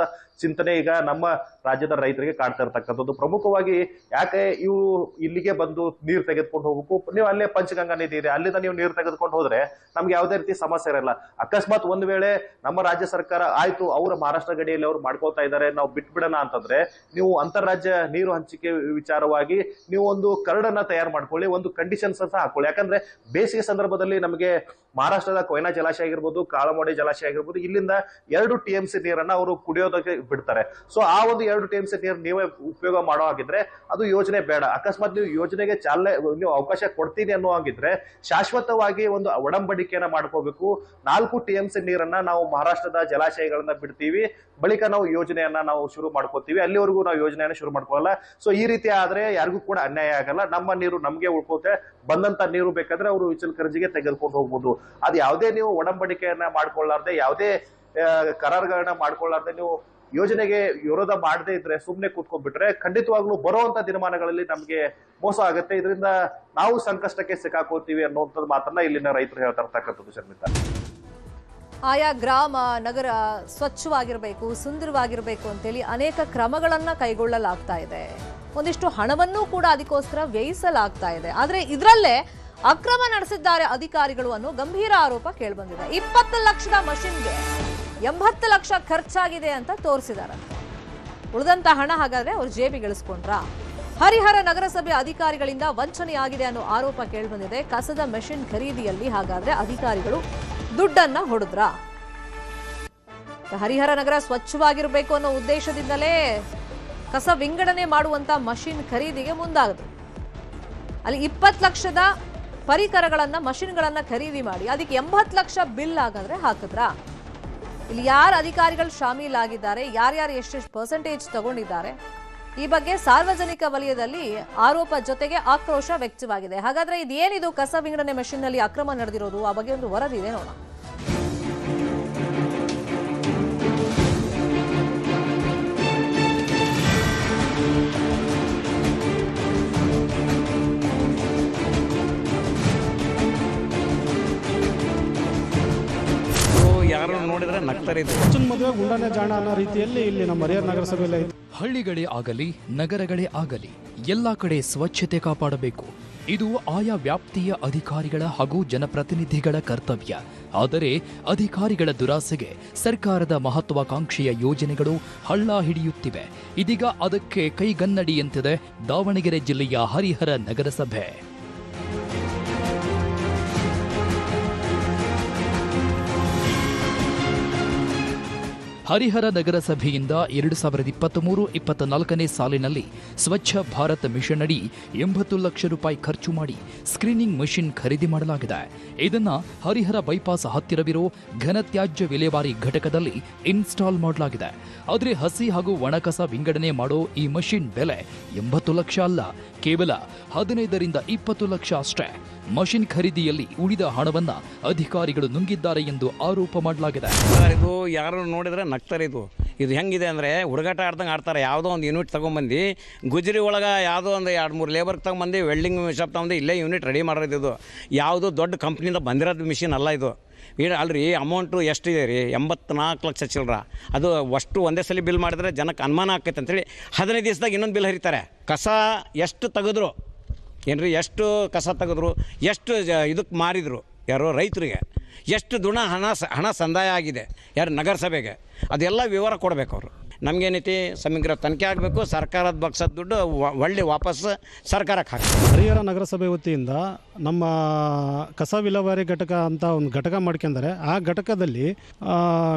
Speaker 7: ಚಿಂತನೆ ಈಗ ನಮ್ಮ ರಾಜ್ಯದ ರೈತರಿಗೆ ಕಾಡ್ತಾ ಇರ್ತಕ್ಕಂಥದ್ದು. ಪ್ರಮುಖವಾಗಿ ಯಾಕೆ ಇವು ಇಲ್ಲಿಗೆ ಬಂದು ನೀರು ತೆಗೆದುಕೊಂಡು ಹೋಗ್ಬೇಕು, ನೀವು ಅಲ್ಲೇ ಪಂಚಗಂಗಾ ನದಿ ಇದೆ ಅಲ್ಲಿಂದ ನೀವು ನೀರು ತೆಗೆದುಕೊಂಡು ಹೋದ್ರೆ ನಮ್ಗೆ ಯಾವುದೇ ರೀತಿ ಸಮಸ್ಯೆ ಇರಲ್ಲ. ಅಕಸ್ಮಾತ್ ಒಂದ್ ವೇಳೆ ನಮ್ಮ ರಾಜ್ಯ ಸರ್ಕಾರ ಆಯ್ತು ಅವರ ಮಹಾರಾಷ್ಟ್ರ ಗಡಿಯಲ್ಲಿ ಅವ್ರು ಮಾಡ್ಕೊಳ್ತಾ ಇದ್ದಾರೆ, ನಾವು ಬಿಟ್ಬಿಡೋಣ ಅಂತಂದ್ರೆ ನೀವು ಅಂತಾರಾಜ್ಯ ನೀರು ಹಂಚಿಕೆ ವಿಚಾರವಾಗಿ ನೀವು ಒಂದು ಕರಡನ್ನ ತಯಾರು ಮಾಡ್ಕೊಳ್ಳಿ, ಒಂದು ಕಂಡೀಷನ್ಸ್ ಸಹ ಹಾಕೊಳ್ಳಿ. ಯಾಕಂದ್ರೆ ಬೇಸಿಗೆ ಸಂದರ್ಭದಲ್ಲಿ ನಮಗೆ ಮಹಾರಾಷ್ಟ್ರದ ಕೊಯ್ನಾ ಜಲಾಶಯ ಆಗಿರ್ಬೋದು, ಕಾಳಮೋಡಿ ಜಲಾಶಯ ಆಗಿರ್ಬೋದು, ಇಲ್ಲಿಂದ 2 TMC ನೀರನ್ನ ಅವರು ಕುಡಿಯೋದಕ್ಕೆ ಬಿಡ್ತಾರೆ. ಸೊ ಆ ಒಂದು 2 TMC ನೀರು ನೀವೇ ಉಪಯೋಗ ಮಾಡೋ ಹಾಗಿದ್ರೆ ಅದು ಯೋಜನೆ ಬೇಡ. ಅಕಸ್ಮಾತ್ ನೀವು ಯೋಜನೆಗೆ ಚಾಲನೆ ನೀವು ಅವಕಾಶ ಕೊಡ್ತೀನಿ ಅನ್ನೋ ಹಾಗಿದ್ರೆ ಶಾಶ್ವತವಾಗಿ ಒಂದು ಒಡಂಬಡಿಕೆಯನ್ನ ಮಾಡ್ಕೋಬೇಕು. 4 TMC ನೀರನ್ನ ನಾವು ಮಹಾರಾಷ್ಟ್ರದ ಜಲಾಶಯಗಳನ್ನ ಬಿಡ್ತೀವಿ, ಬಳಿಕ ನಾವು ಯೋಜನೆಯನ್ನ ನಾವು ಶುರು ಮಾಡ್ಕೋತೀವಿ, ಅಲ್ಲಿವರೆಗೂ ನಾವು ಯೋಜನೆಯನ್ನ ಶುರು ಮಾಡ್ಕೊಳ್ಳಲ್ಲ. ಸೊ ಈ ರೀತಿ ಆದ್ರೆ ಯಾರಿಗೂ ಕೂಡ ಅನ್ಯಾಯ ಆಗಲ್ಲ, ನಮ್ಮ ನೀರು ನಮ್ಗೆ ಉಳ್ಕೋತೆ. ಬಂದಂತ ನೀರು ಬೇಕಾದ್ರೆ ಅವರು ಇಚಲಕರಂಜಿಗೆ ತೆಗೆದುಕೊಂಡು ಹೋಗ್ಬೋದು. ಅದು ಯಾವುದೇ ನೀವು ಒಡಂಬಡಿಕೆಯನ್ನ ಮಾಡ್ಕೊಳ್ಳಾರ್ದೆ, ಯಾವುದೇ ಕರಾರುಗಳನ್ನ ಮಾಡ್ಕೊಳ್ಳಾರ್ದೆ ನೀವು ಯೋಜನೆಗೆ ವಿರೋಧ ಮಾಡದೇ ಇದ್ರೆ ಸುಮ್ನೆ ಕೂತ್ಕೊಂಡ್ಬಿಟ್ರೆ ಖಂಡಿತವಾಗ್ಲೂ ಬರುವಂತ ದಿನಮಾನಗಳಲ್ಲಿ ನಮ್ಗೆ ಮೋಸ ಆಗುತ್ತೆ. ಇದರಿಂದ ನಾವು ಸಂಕಷ್ಟಕ್ಕೆ ಸಿಕ್ಕಾಕೋತೀವಿ ಅನ್ನುವಂಥದ್ದು ಮಾತನ್ನ ಇಲ್ಲಿನ ರೈತರು ಹೇಳ್ತಾ ಇರ್ತಕ್ಕಂಥದ್ದು. ಶರ್ಮಿತಾ,
Speaker 1: ಆಯಾ ಗ್ರಾಮ ನಗರ ಸ್ವಚ್ಛವಾಗಿರಬೇಕು, ಸುಂದರವಾಗಿರಬೇಕು ಅಂತೇಳಿ ಅನೇಕ ಕ್ರಮಗಳನ್ನ ಕೈಗೊಳ್ಳಲಾಗ್ತಾ ಇದೆ. ಒಂದಿಷ್ಟು ಹಣವನ್ನೂ ಕೂಡ ಅದಕ್ಕೋಸ್ಕರ ವ್ಯಯಿಸಲಾಗ್ತಾ ಇದೆ. ಆದ್ರೆ ಇದರಲ್ಲೇ ಅಕ್ರಮ ನಡೆಸಿದ್ದಾರೆ ಅಧಿಕಾರಿಗಳು ಅನ್ನೋ ಗಂಭೀರ ಆರೋಪ ಕೇಳಿಬಂದಿದೆ. 20 ಲಕ್ಷದ ಮಷಿನ್ಗೆ 80 ಲಕ್ಷ ಖರ್ಚಾಗಿದೆ ಅಂತ ತೋರಿಸಿದಾರಂತೆ. ಉಳಿದಂತ ಹಣ ಹಾಗಾದ್ರೆ ಅವ್ರು ಜೇಬಿಗಿಳಿಸ್ಕೊಂಡ್ರ? ಹರಿಹರ ನಗರಸಭೆ ಅಧಿಕಾರಿಗಳಿಂದ ವಂಚನೆಯಾಗಿದೆ ಅನ್ನೋ ಆರೋಪ ಕೇಳಿಬಂದಿದೆ. ಕಸದ ಮೆಷಿನ್ ಖರೀದಿಯಲ್ಲಿ ಹಾಗಾದ್ರೆ ಅಧಿಕಾರಿಗಳು ದುಡ್ಡನ್ನ ಹೊಡೆದ್ರ? ಹರಿಹರ ನಗರ ಸ್ವಚ್ಛವಾಗಿರಬೇಕು ಅನ್ನೋ ಉದ್ದೇಶದಿಂದಲೇ ಕಸ ವಿಂಗಡಣೆ ಮಾಡುವಂತ ಮಷಿನ್ ಖರೀದಿಗೆ ಮುಂದಾದ್ರು. ಅಲ್ಲಿ 20 ಲಕ್ಷದ ಪರಿಕರಗಳನ್ನ ಮಷಿನ್ಗಳನ್ನ ಖರೀದಿ ಮಾಡಿ ಅದಕ್ಕೆ 80 ಲಕ್ಷ ಬಿಲ್ ಹಾಗಾದ್ರೆ ಹಾಕಿದ್ರ? ಇಲ್ಲಿ ಯಾರು ಅಧಿಕಾರಿಗಳು ಶಾಮೀಲಾಗಿದ್ದಾರೆ, ಯಾರ್ಯಾರು ಎಷ್ಟೆಷ್ಟು ಪರ್ಸೆಂಟೇಜ್ ತಗೊಂಡಿದ್ದಾರೆ, ಈ ಬಗ್ಗೆ ಸಾರ್ವಜನಿಕ ವಲಯದಲ್ಲಿ ಆರೋಪ ಜೊತೆಗೆ ಆಕ್ರೋಶ ವ್ಯಕ್ತವಾಗಿದೆ. ಹಾಗಾದ್ರೆ ಇದೇನಿದು ಕಸ ವಿಂಗಡಣೆ ಮಷಿನ್ ನಲ್ಲಿ ಅಕ್ರಮ ನಡೆದಿರೋದು? ಆ ಬಗ್ಗೆ ಒಂದು ವರದಿ ಇದೆ, ನೋಡೋಣ.
Speaker 8: ಯಾರು ನೋಡಿದ್ರೆ ನಗ್ತಾರೆ.
Speaker 9: ಮದುವೆ ಗುಂಡಾನೆ ಜಾಣ ಅನ್ನೋ ರೀತಿಯಲ್ಲಿ ಇಲ್ಲಿ ನಮ್ಮ ಹರಿಹರ ನಗರಸಭೆಯಲ್ಲಿ
Speaker 10: ಹಳ್ಳಿಗಳೇ ಆಗಲಿ ನಗರಗಳೇ ಆಗಲಿ ಎಲ್ಲ ಕಡೆ ಸ್ವಚ್ಛತೆ ಕಾಪಾಡಬೇಕು. ಇದು ಆಯಾ ವ್ಯಾಪ್ತಿಯ ಅಧಿಕಾರಿಗಳ ಹಾಗೂ ಜನಪ್ರತಿನಿಧಿಗಳ ಕರ್ತವ್ಯ. ಆದರೆ ಅಧಿಕಾರಿಗಳ ದುರಾಸೆಗೆ ಸರ್ಕಾರದ ಮಹತ್ವಾಕಾಂಕ್ಷೆಯ ಯೋಜನೆಗಳು ಹಳ್ಳ ಹಿಡಿಯುತ್ತಿವೆ. ಇದೀಗ ಅದಕ್ಕೆ ಕೈಗನ್ನಡಿಯಂತಿದೆ ದಾವಣಗೆರೆ ಜಿಲ್ಲೆಯ ಹರಿಹರ ನಗರಸಭೆ. ಹರಿಹರ ನಗರಸಭೆಯಿಂದ 2023-24ನೇ ಸಾಲಿನಲ್ಲಿ ಸ್ವಚ್ಛ ಭಾರತ್ ಮಿಷನ್ ಅಡಿ 80 ಲಕ್ಷ ರೂಪಾಯಿ ಖರ್ಚು ಮಾಡಿ ಸ್ಕ್ರೀನಿಂಗ್ ಮಷಿನ್ ಖರೀದಿ ಮಾಡಲಾಗಿದೆ. ಇದನ್ನ ಹರಿಹರ ಬೈಪಾಸ್ ಹತ್ತಿರವಿರೋ ಘನತ್ಯಾಜ್ಯ ವಿಲೇವಾರಿ ಘಟಕದಲ್ಲಿ ಇನ್ಸ್ಟಾಲ್ ಮಾಡಲಾಗಿದೆ. ಆದರೆ ಹಸಿ ಹಾಗೂ ಒಣಕಸ ವಿಂಗಡಣೆ ಮಾಡೋ ಈ ಮಷಿನ್ ಬೆಲೆ 80 ಲಕ್ಷ ಅಲ್ಲ, ಕೇವಲ 15-20 ಲಕ್ಷ ಅಷ್ಟೇ. ಮಷಿನ್ ಖರೀದಿಯಲ್ಲಿ ಉಳಿದ ಹಣವನ್ನ ಅಧಿಕಾರಿಗಳು ನುಂಗಿದ್ದಾರೆ ಎಂದು ಆರೋಪ ಮಾಡಲಾಗಿದೆ.
Speaker 8: ಇದು ಯಾರು ನೋಡಿದ್ರೆ ನಗ್ತಾರೆ. ಇದು ಹೆಂಗಿದೆ ಅಂದರೆ ಹುಡುಗಾಟ ಆಡ್ದಂಗೆ ಆಡ್ತಾರೆ. ಯಾವುದೋ ಒಂದು ಯೂನಿಟ್ ತೊಗೊಂಬಂದು ಗುಜರಿ ಒಳಗೆ ಯಾವುದೋ ಒಂದು 2-3 ಲೇಬರ್ ತೊಗೊಂಬಂದು ವೆಲ್ಡಿಂಗ್ ಶಾಪ್ ತೊಗೊಂಡು ಇಲ್ಲೇ ಯೂನಿಟ್ ರೆಡಿ ಮಾಡೋದು. ಇದು ಯಾವುದೋ ದೊಡ್ಡ ಕಂಪ್ನಿಯಿಂದ ಬಂದಿರೋದು ಮಿಷಿನ್ ಅಲ್ಲ ಇದು. ಅಲ್ರಿ ಅಮೌಂಟು ಎಷ್ಟಿದೆ ರೀ? 84 ಲಕ್ಷ ಚಿಲ್ಲರ. ಅದು ಅಷ್ಟು ಒಂದೇ ಸಲ ಬಿಲ್ ಮಾಡಿದ್ರೆ ಜನಕ್ಕೆ ಅನುಮಾನ ಆಕೈತೆ ಅಂತೇಳಿ 15 ದಿವಸದಾಗ ಇನ್ನೊಂದು ಬಿಲ್ ಹರಿತಾರೆ. ಕಸ ಎಷ್ಟು ತೆಗೆದ್ರು ಏನ್ರಿ, ಎಷ್ಟು ಕಸ ತೆಗೆದ್ರು, ಎಷ್ಟು ಇದಕ್ಕೆ ಮಾರಿದ್ರು ಯಾರೋ ರೈತರಿಗೆ, ಎಷ್ಟು ಹಣ ಸಂದಾಯ ಆಗಿದೆ ಯಾರು ನಗರಸಭೆಗೆ, ಅದೆಲ್ಲ ವಿವರ ಕೊಡಬೇಕು ಅವರು. ನಮಗೇನೈತಿ ಸಮಗ್ರ ತನಿಖೆ ಆಗಬೇಕು. ಸರ್ಕಾರದ ಬಗ್ಸದ ದುಡ್ಡು ಒಳ್ಳೆ ವಾಪಸ್ ಸರ್ಕಾರಕ್ಕೆ ಹಾಕಿ.
Speaker 9: ಹರಿಹರ ನಗರಸಭೆ ವತಿಯಿಂದ ನಮ್ಮ ಕಸ ವಿಲೇವಾರಿ ಘಟಕ ಅಂತ ಒಂದು ಘಟಕ ಮಾಡ್ಕೊಂಡಾರೆ. ಆ ಘಟಕದಲ್ಲಿ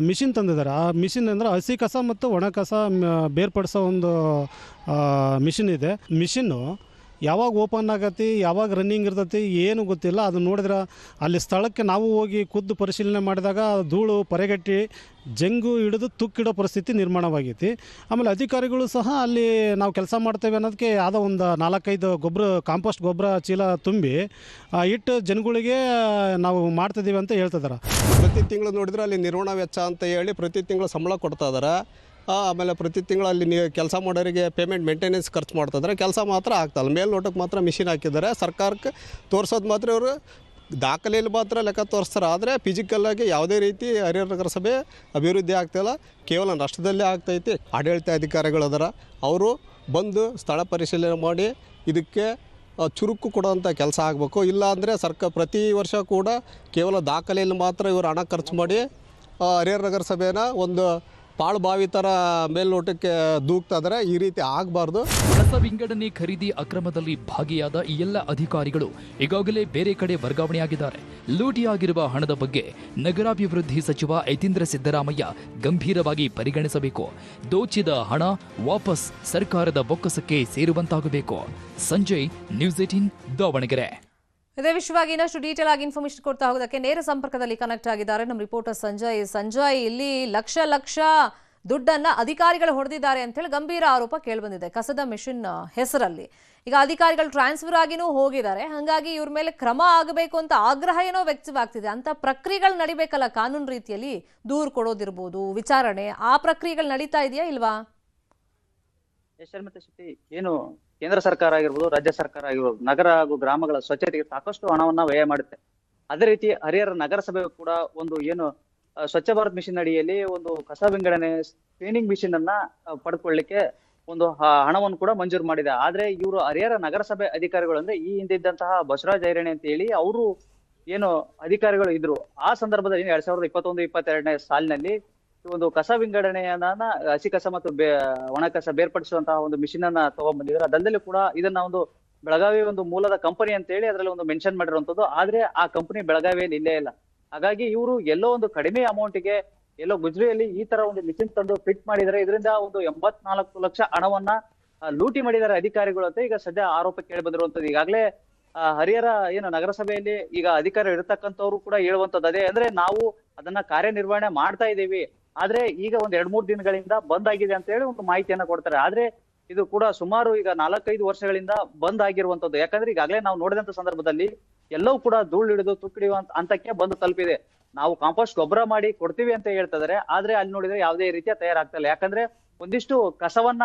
Speaker 9: ಮಿಷಿನ್ ತಂದಿದ್ದಾರೆ. ಆ ಮಿಷಿನ್ ಅಂದರೆ ಹಸಿ ಕಸ ಮತ್ತು ಒಣ ಕಸ ಬೇರ್ಪಡಿಸೋ ಒಂದು ಮಿಷಿನ್ ಇದೆ. ಮಿಷಿನ್ನು ಯಾವಾಗ ಓಪನ್ ಆಗತ್ತೆ, ಯಾವಾಗ ರನ್ನಿಂಗ್ ಇರ್ತೈತಿ ಏನು ಗೊತ್ತಿಲ್ಲ. ಅದು ನೋಡಿದ್ರೆ ಅಲ್ಲಿ ಸ್ಥಳಕ್ಕೆ ನಾವು ಹೋಗಿ ಖುದ್ದು ಪರಿಶೀಲನೆ ಮಾಡಿದಾಗ ಧೂಳು ಪರೆಗಟ್ಟಿ ಜಂಗು ಹಿಡಿದು ತುಕ್ಕಿಡೋ ಪರಿಸ್ಥಿತಿ ನಿರ್ಮಾಣವಾಗೈತಿ. ಆಮೇಲೆ ಅಧಿಕಾರಿಗಳು ಸಹ ಅಲ್ಲಿ ನಾವು ಕೆಲಸ ಮಾಡ್ತೇವೆ ಅನ್ನೋದಕ್ಕೆ ಯಾವುದೋ ಒಂದು 4-5 ಕಾಂಪೋಸ್ಟ್ ಗೊಬ್ಬರ ಚೀಲ ತುಂಬಿ ಇಟ್ಟು ಜನಗಳಿಗೆ ನಾವು ಮಾಡ್ತಿದ್ದೀವಿ ಅಂತ ಹೇಳ್ತಿದ್ದಾರೆ.
Speaker 11: ಪ್ರತಿ ತಿಂಗಳು ನೋಡಿದ್ರೆ ಅಲ್ಲಿ ನಿರ್ವಹಣಾ ವೆಚ್ಚ ಅಂತ ಹೇಳಿ ಪ್ರತಿ ತಿಂಗಳು ಸಂಬಳ ಕೊಡ್ತಾ ಇದ್ದಾರೆ. ಆಮೇಲೆ ಪ್ರತಿ ತಿಂಗಳು ಅಲ್ಲಿ ಕೆಲಸ ಮಾಡೋರಿಗೆ ಪೇಮೆಂಟ್ ಮೇಂಟೆನೆನ್ಸ್ ಖರ್ಚು ಮಾಡ್ತಿದ್ದಾರೆ. ಕೆಲಸ ಮಾತ್ರ ಆಗ್ತಾಯಿಲ್ಲ. ಮೇಲ್ನೋಟಕ್ಕೆ ಮಾತ್ರ ಮಿಷಿನ್ ಹಾಕಿದ್ದಾರೆ. ಸರ್ಕಾರಕ್ಕೆ ತೋರಿಸೋದು ಮಾತ್ರ ಇವರು ದಾಖಲೆಯಲ್ಲಿ ಮಾತ್ರ ಲೆಕ್ಕ ತೋರಿಸ್ತಾರೆ. ಆದರೆ ಫಿಸಿಕಲ್ಲಾಗಿ ಯಾವುದೇ ರೀತಿ ಹರಿಹರ ನಗರಸಭೆ ಅಭಿವೃದ್ಧಿ ಆಗ್ತಾಯಿಲ್ಲ, ಕೇವಲ ನಷ್ಟದಲ್ಲೇ ಆಗ್ತೈತಿ. ಆಡಳಿತ ಅಧಿಕಾರಿಗಳದಾರ, ಅವರು ಬಂದು ಸ್ಥಳ ಪರಿಶೀಲನೆ ಮಾಡಿ ಇದಕ್ಕೆ ಚುರುಕು ಕೊಡುವಂಥ ಕೆಲಸ ಆಗಬೇಕು. ಇಲ್ಲ ಅಂದರೆ ಪ್ರತಿ ವರ್ಷ ಕೂಡ ಕೇವಲ ದಾಖಲೆಯಲ್ಲಿ ಮಾತ್ರ ಇವರು ಹಣ ಖರ್ಚು ಮಾಡಿ ಹರಿಹರ ನಗರಸಭೆನ ಒಂದು ಪಾಳುಬಾವಿ ಥರ ಮೇಲ್ನೋಟಕ್ಕೆ ದೂಗ್ತಾ ಇದ್ದಾರೆ. ಈ ರೀತಿ ಆಗಬಾರ್ದು.
Speaker 10: ಕಸ ವಿಂಗಡಣೆ ಖರೀದಿ ಅಕ್ರಮದಲ್ಲಿ ಭಾಗಿಯಾದ ಈ ಎಲ್ಲ ಅಧಿಕಾರಿಗಳು ಈಗಾಗಲೇ ಬೇರೆ ಕಡೆ ವರ್ಗಾವಣೆಯಾಗಿದ್ದಾರೆ. ಲೂಟಿಯಾಗಿರುವ ಹಣದ ಬಗ್ಗೆ ನಗರಾಭಿವೃದ್ಧಿ ಸಚಿವ ಯತೀಂದ್ರ ಸಿದ್ದರಾಮಯ್ಯ ಗಂಭೀರವಾಗಿ ಪರಿಗಣಿಸಬೇಕು. ದೋಚಿದ ಹಣ ವಾಪಸ್ ಸರ್ಕಾರದ ಬೊಕ್ಕಸಕ್ಕೆ ಸೇರುವಂತಾಗಬೇಕು. ಸಂಜಯ್, ನ್ಯೂಸ್ 18 ದಾವಣಗೆರೆ.
Speaker 1: ಇದೇ ವಿಷಯವಾಗಿ ಇನ್ನಷ್ಟು ಡೀಟೇಲ್ ಆಗಿ ಇನ್ಫಾರ್ಮೇಶನ್ ಕೊಡ್ತಾ ಹೋಗೋದಕ್ಕೆ ನೇರ ಸಂಪರ್ಕದಲ್ಲಿ ಕನೆಕ್ಟ್ ಆಗಿದ್ದಾರೆ ನಮ್ಮ ರಿಪೋರ್ಟರ್ ಸಂಜಯ್. ಇಲ್ಲಿ ಲಕ್ಷ ದುಡ್ಡನ್ನ ಅಧಿಕಾರಿಗಳು ಹೊಡೆದಿದ್ದಾರೆ ಅಂತ ಹೇಳಿ ಗಂಭೀರ ಆರೋಪ ಕೇಳಿಬಂದಿದೆ ಕಸದ ಮಿಷನ್ ಹೆಸರಲ್ಲಿ. ಈಗ ಅಧಿಕಾರಿಗಳು ಟ್ರಾನ್ಸ್ಫರ್ ಆಗಿನೂ ಹೋಗಿದ್ದಾರೆ, ಹಾಗಾಗಿ ಇವ್ರ ಮೇಲೆ ಕ್ರಮ ಆಗಬೇಕು ಅಂತ ಆಗ್ರಹ ಏನೋ ವ್ಯಕ್ತವಾಗ್ತಿದೆ. ಅಂತ ಪ್ರಕ್ರಿಯೆಗಳು ನಡಿಬೇಕಲ್ಲ ಕಾನೂನು ರೀತಿಯಲ್ಲಿ, ದೂರು ಕೊಡೋದಿರ್ಬೋದು, ವಿಚಾರಣೆ, ಆ ಪ್ರಕ್ರಿಯೆಗಳು ನಡೀತಾ ಇದೆಯಾ ಇಲ್ವಾ?
Speaker 12: ಏನು ಕೇಂದ್ರ ಸರ್ಕಾರ ಆಗಿರ್ಬೋದು, ರಾಜ್ಯ ಸರ್ಕಾರ ಆಗಿರ್ಬೋದು, ನಗರ ಹಾಗೂ ಗ್ರಾಮಗಳ ಸ್ವಚ್ಛತೆಗೆ ಸಾಕಷ್ಟು ಹಣವನ್ನ ವ್ಯಯ ಮಾಡುತ್ತೆ. ಅದೇ ರೀತಿ ಹರಿಹರ ನಗರಸಭೆ ಕೂಡ ಒಂದು ಏನು ಸ್ವಚ್ಛ ಭಾರತ್ ಮಿಷನ್ ಅಡಿಯಲ್ಲಿ ಒಂದು ಕಸ ವಿಂಗಡಣೆ ಸ್ಕ್ರೀನಿಂಗ್ ಮಿಷನ್ ಅನ್ನ ಪಡ್ಕೊಳ್ಳಿಕ್ಕೆ ಒಂದು ಹಣವನ್ನು ಕೂಡ ಮಂಜೂರು ಮಾಡಿದೆ. ಆದ್ರೆ ಇವರು ಹರಿಹರ ನಗರಸಭೆ ಅಧಿಕಾರಿಗಳು ಅಂದ್ರೆ ಈ ಹಿಂದೆ ಇದ್ದಂತಹ ಬಸವರಾಜ ಐರಣಿ ಅಂತ ಹೇಳಿ ಅವರು ಏನು ಅಧಿಕಾರಿಗಳು ಇದ್ರು. ಆ ಸಂದರ್ಭದಲ್ಲಿ 2021-22ನೇ ಸಾಲಿನಲ್ಲಿ ಒಂದು ಕಸ ವಿಂಗಡಣೆಯನ್ನ ಹಸಿ ಕಸ ಮತ್ತು ಒಣ ಕಸ ಬೇರ್ಪಡಿಸುವಂತಹ ಒಂದು ಮಿಷಿನ್ ಅನ್ನ ತಗೊಂಡ್ಬಂದಿದ್ದಾರೆ. ಅದಲ್ಲದೆ ಕೂಡ ಇದನ್ನ ಒಂದು ಬೆಳಗಾವಿ ಒಂದು ಮೂಲದ ಕಂಪನಿ ಅಂತ ಹೇಳಿ ಅದರಲ್ಲಿ ಒಂದು ಮೆನ್ಷನ್ ಮಾಡಿರುವಂತದ್ದು. ಆದ್ರೆ ಆ ಕಂಪನಿ ಬೆಳಗಾವಿಯಲ್ಲಿ ಇಲ್ಲೇ ಇಲ್ಲ. ಹಾಗಾಗಿ ಇವರು ಎಲ್ಲೋ ಒಂದು ಕಡಿಮೆ ಅಮೌಂಟ್ಗೆ ಎಲ್ಲೋ ಗುಜರಿಯಲ್ಲಿ ಈ ತರ ಒಂದು ಮಿಷಿನ್ ತಂದು ಫಿಟ್ ಮಾಡಿದರೆ ಇದರಿಂದ ಒಂದು 84 ಲಕ್ಷ ಹಣವನ್ನ ಲೂಟಿ ಮಾಡಿದ್ದಾರೆ ಅಧಿಕಾರಿಗಳು ಅಂತ ಈಗ ಸದ್ಯ ಆರೋಪ ಕೇಳಿ ಬಂದಿರುವಂತದ್ದು. ಈಗಾಗಲೇ ಹರಿಹರ ಏನು ನಗರಸಭೆಯಲ್ಲಿ ಈಗ ಅಧಿಕಾರಿ ಇರತಕ್ಕಂಥವ್ರು ಕೂಡ ಹೇಳುವಂತದ್ದು ಅದೇ, ಅಂದ್ರೆ ನಾವು ಅದನ್ನ ಕಾರ್ಯನಿರ್ವಹಣೆ ಮಾಡ್ತಾ ಇದ್ದೀವಿ, ಆದ್ರೆ ಈಗ ಒಂದ್ 2-3 ದಿನಗಳಿಂದ ಬಂದ್ ಆಗಿದೆ ಅಂತ ಹೇಳಿ ಒಂದು ಮಾಹಿತಿಯನ್ನ ಕೊಡ್ತಾರೆ. ಆದ್ರೆ ಇದು ಕೂಡ ಸುಮಾರು ಈಗ 4-5 ವರ್ಷಗಳಿಂದ ಬಂದ್ ಆಗಿರುವಂತದ್ದು. ಯಾಕಂದ್ರೆ ಈಗಾಗಲೇ ನಾವು ನೋಡಿದಂತ ಸಂದರ್ಭದಲ್ಲಿ ಎಲ್ಲವೂ ಕೂಡ ಧೂಳು ಹಿಡಿದು ತುಕ್ಕಿಡಿಯುವ ಹಂತಕ್ಕೆ ಬಂದು ತಲುಪಿದೆ. ನಾವು ಕಾಂಪೋಸ್ಟ್ ಗೊಬ್ಬರ ಮಾಡಿ ಕೊಡ್ತೀವಿ ಅಂತ ಹೇಳ್ತಿದ್ದಾರೆ, ಆದ್ರೆ ಅಲ್ಲಿ ನೋಡಿದ್ರೆ ಯಾವುದೇ ರೀತಿಯ ತಯಾರಾಗ್ತಾ ಇಲ್ಲ. ಯಾಕಂದ್ರೆ ಒಂದಿಷ್ಟು ಕಸವನ್ನ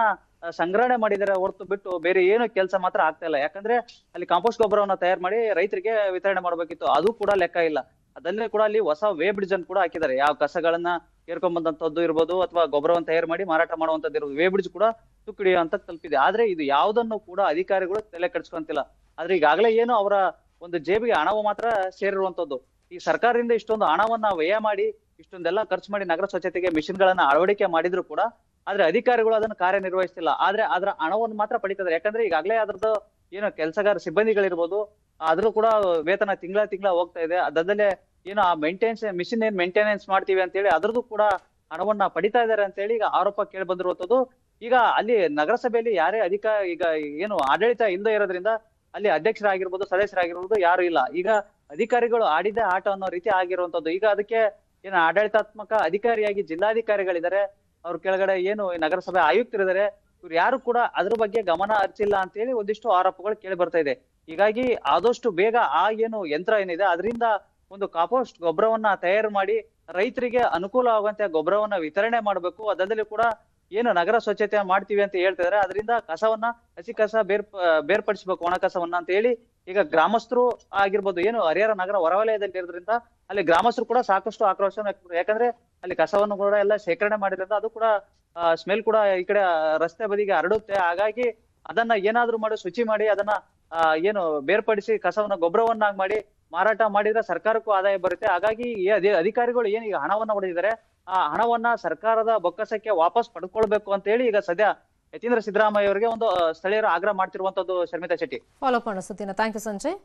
Speaker 12: ಸಂಗ್ರಹಣೆ ಮಾಡಿದರೆ ಹೊರತು ಬಿಟ್ಟು ಬೇರೆ ಏನು ಕೆಲಸ ಮಾತ್ರ ಆಗ್ತಾ ಇಲ್ಲ. ಯಾಕಂದ್ರೆ ಅಲ್ಲಿ ಕಾಂಪೋಸ್ಟ್ ಗೊಬ್ಬರವನ್ನ ತಯಾರು ಮಾಡಿ ರೈತರಿಗೆ ವಿತರಣೆ ಮಾಡ್ಬೇಕಿತ್ತು, ಅದು ಕೂಡ ಲೆಕ್ಕ ಇಲ್ಲ. ಅದಲ್ಲೇ ಕೂಡ ಅಲ್ಲಿ ಹೊಸ ವೇ ಬ್ರಿಡ್ಜ್ ಅನ್ನು ಕೂಡ ಹಾಕಿದ್ದಾರೆ. ಯಾವ ಕಸಗಳನ್ನ ಏರ್ಕೊಂಡ್ ಬಂದಂತದ್ದು ಇರ್ಬೋದು ಅಥವಾ ಗೊಬ್ಬರವನ್ನು ತಯಾರು ಮಾಡಿ ಮಾರಾಟ ಮಾಡುವಂತದ್ದು ಇರ್ಬೋದು, ವೇ ಬ್ರಿಡ್ಜ್ ಕೂಡ ತುಕ್ಕಿಡಿಯೋ ಅಂತ ತಲುಪಿದೆ. ಆದ್ರೆ ಇದು ಯಾವುದನ್ನು ಕೂಡ ಅಧಿಕಾರಿಗಳು ತಲೆ ಕೆಡಿಸ್ಕೊಂತಿಲ್ಲ. ಆದ್ರೆ ಈಗಾಗಲೇ ಏನು ಅವರ ಒಂದು ಜೇಬಿಗೆ ಹಣವು ಮಾತ್ರ ಸೇರಿರುವಂತದ್ದು. ಈ ಸರ್ಕಾರದಿಂದ ಇಷ್ಟೊಂದು ಹಣವನ್ನ ವ್ಯಯ ಮಾಡಿ ಇಷ್ಟೊಂದೆಲ್ಲ ಖರ್ಚು ಮಾಡಿ ನಗರ ಸ್ವಚ್ಛತೆಗೆ ಮಿಷನ್ ಗಳನ್ನ ಅಳವಡಿಕೆ ಮಾಡಿದ್ರು ಕೂಡ ಆದ್ರೆ ಅಧಿಕಾರಿಗಳು ಅದನ್ನು ಕಾರ್ಯನಿರ್ವಹಿಸ್ತಿಲ್ಲ. ಆದ್ರೆ ಅದರ ಹಣವನ್ನು ಮಾತ್ರ ಪಡಿತಾರೆ. ಯಾಕಂದ್ರೆ ಈಗಾಗಲೇ ಅದ್ರದ್ದು ಏನು ಕೆಲಸಗಾರ ಸಿಬ್ಬಂದಿಗಳಿರ್ಬೋದು, ಅದ್ರೂ ಕೂಡ ವೇತನ ತಿಂಗಳ ಹೋಗ್ತಾ ಇದೆ. ಅದಲ್ಲದೆ ಏನು ಆ ಮಿಷನ್ ಏನ್ ಮೇಂಟೆನೆನ್ಸ್ ಮಾಡ್ತೀವಿ ಅಂತ ಹೇಳಿ ಅದ್ರದ್ದು ಕೂಡ ಹಣವನ್ನ ಪಡಿತಾ ಇದ್ದಾರೆ ಅಂತ ಹೇಳಿ ಈಗ ಆರೋಪ ಕೇಳಿ ಬಂದಿರುವಂತದ್ದು. ಈಗ ಅಲ್ಲಿ ನಗರಸಭೆಯಲ್ಲಿ ಯಾರೇ ಈಗ ಏನು ಆಡಳಿತ ಇಲ್ಲದೆ ಇರೋದ್ರಿಂದ ಅಲ್ಲಿ ಅಧ್ಯಕ್ಷರಾಗಿರ್ಬೋದು, ಸದಸ್ಯರಾಗಿರ್ಬೋದು ಯಾರು ಇಲ್ಲ. ಈಗ ಅಧಿಕಾರಿಗಳು ಆಡಿದ ಆಟ ಅನ್ನೋ ರೀತಿ ಆಗಿರುವಂತದ್ದು. ಈಗ ಅದಕ್ಕೆ ಏನು ಆಡಳಿತಾತ್ಮಕ ಅಧಿಕಾರಿಯಾಗಿ ಜಿಲ್ಲಾಧಿಕಾರಿಗಳಿದ್ದಾರೆ, ಅವ್ರ ಕೆಳಗಡೆ ಏನು ನಗರಸಭೆ ಆಯುಕ್ತರಿದ್ದಾರೆ, ಇವ್ರು ಯಾರು ಕೂಡ ಅದ್ರ ಬಗ್ಗೆ ಗಮನ ಹರಿಸಿಲ್ಲ ಅಂತ ಹೇಳಿ ಒಂದಿಷ್ಟು ಆರೋಪಗಳು ಕೇಳಿ ಬರ್ತಾ ಇದೆ. ಹೀಗಾಗಿ ಆದಷ್ಟು ಬೇಗ ಆ ಏನು ಯಂತ್ರ ಏನಿದೆ ಅದರಿಂದ ಒಂದು ಕಾಂಪೋಸ್ಟ್ ಗೊಬ್ಬರವನ್ನ ತಯಾರು ಮಾಡಿ ರೈತರಿಗೆ ಅನುಕೂಲ ಆಗುವಂತೆ ಗೊಬ್ಬರವನ್ನ ವಿತರಣೆ ಮಾಡಬೇಕು. ಅದಲ್ಲದೆ ಕೂಡ ಏನು ನಗರ ಸ್ವಚ್ಛತೆ ಮಾಡ್ತೀವಿ ಅಂತ ಹೇಳ್ತಿದಾರೆ, ಅದರಿಂದ ಕಸವನ್ನ ಹಸಿ ಕಸ ಬೇರ್ಪಡಿಸಬೇಕು, ಒಣ ಕಸವನ್ನ ಅಂತ ಹೇಳಿ ಈಗ ಗ್ರಾಮಸ್ಥರು ಆಗಿರ್ಬೋದು, ಏನು ಹರಿಹರ ನಗರ ಹೊರವಲಯದಲ್ಲಿ ಇರೋದ್ರಿಂದ ಅಲ್ಲಿ ಗ್ರಾಮಸ್ಥರು ಕೂಡ ಸಾಕಷ್ಟು ಆಕ್ರೋಶ ವ್ಯಕ್ತಪಡಿಸಿದ್ದಾರೆ. ಯಾಕಂದ್ರೆ ಅಲ್ಲಿ ಕಸವನ್ನು ಕೂಡ ಎಲ್ಲ ಶೇಖರಣೆ ಮಾಡಿದ್ರಿಂದ ಅದು ಕೂಡ ಸ್ಮೆಲ್ ಕೂಡ ಈ ಕಡೆ ರಸ್ತೆ ಬದಿಗೆ ಹರಡುತ್ತೆ. ಹಾಗಾಗಿ ಅದನ್ನ ಏನಾದ್ರೂ ಮಾಡಿ ಶುಚಿ ಮಾಡಿ ಅದನ್ನ ಏನು ಬೇರ್ಪಡಿಸಿ ಕಸವನ್ನ ಗೊಬ್ಬರವನ್ನಾಗಿ ಮಾಡಿ ಮಾರಾಟ ಮಾಡಿದ್ರೆ ಸರ್ಕಾರಕ್ಕೂ ಆದಾಯ ಬರುತ್ತೆ. ಹಾಗಾಗಿ ಅಧಿಕಾರಿಗಳು ಏನು ಈಗ ಹಣವನ್ನ ಹೊಡೆದಿದ್ದಾರೆ, ಆ ಹಣವನ್ನ ಸರ್ಕಾರದ ಬೊಕ್ಕಸಕ್ಕೆ ವಾಪಸ್ ಪಡ್ಕೊಳ್ಬೇಕು ಅಂತ ಹೇಳಿ ಈಗ ಸದ್ಯ ಯತೀಂದ್ರ ಸಿದ್ದರಾಮಯ್ಯ ಅವರಿಗೆ ಒಂದು ಸ್ಥಳೀಯರು ಆಗ್ರಹ ಮಾಡ್ತಿರುವಂತದ್ದು. ಶರ್ಮಿತಾ ಶೆಟ್ಟಿ,
Speaker 1: ಫಾಲೋ ಮಾಡೋಣ ಸುದ್ದಿನ. Thank you Sanjay.